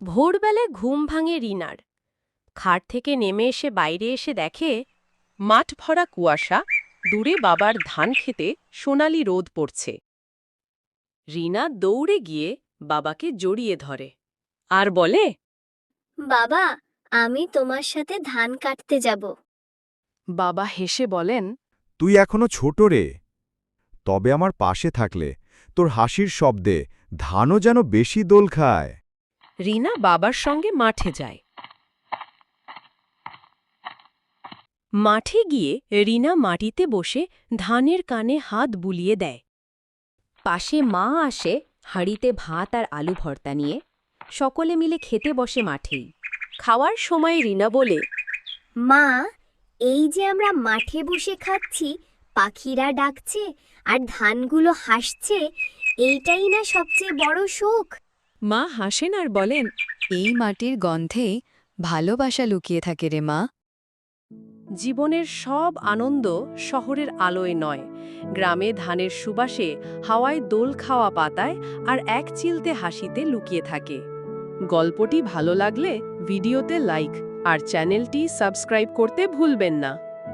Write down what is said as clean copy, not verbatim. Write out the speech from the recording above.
ভোরবেলায় ঘুম ভাঙে রিনার। খাট থেকে নেমে এসে বাইরে এসে দেখে মাঠ ভরা কুয়াশা, দূরে বাবার ধান খেতে সোনালি রোদ পড়ছে। রিনা দৌড়ে গিয়ে বাবাকে জড়িয়ে ধরে আর বলে, বাবা, আমি তোমার সাথে ধান কাটতে যাব। বাবা হেসে বলেন, তুই এখনো ছোট রে, তবে আমার পাশে থাকলে তোর হাসির শব্দে ধানও যেন বেশি দোল খায়। রিনা বাবার সঙ্গে মাঠে যায়। মাঠে গিয়ে রিনা মাটিতে বসে ধানের কানে হাত বুলিয়ে দেয়। পাশে মা আসে হাঁড়িতে ভাত আর আলু ভর্তা নিয়ে। সকলে মিলে খেতে বসে মাঠেই। খাওয়ার সময় রিনা বলে, মা, এই যে আমরা মাঠে বসে খাচ্ছি, পাখিরা ডাকছে আর ধানগুলো হাসছে, এইটাই না সবচেয়ে বড় সুখ। মা হাসেন আর বলেন, এই মাটির গন্ধেই ভালোবাসা লুকিয়ে থাকে রে মা। জীবনের সব আনন্দ শহরের আলোয় নয়, গ্রামে ধানের সুবাসে, হাওয়ায় দোল খাওয়া পাতায় আর এক চিলতে হাসিতে লুকিয়ে থাকে। গল্পটি ভালো লাগলে ভিডিওতে লাইক আর চ্যানেলটি সাবস্ক্রাইব করতে ভুলবেন না।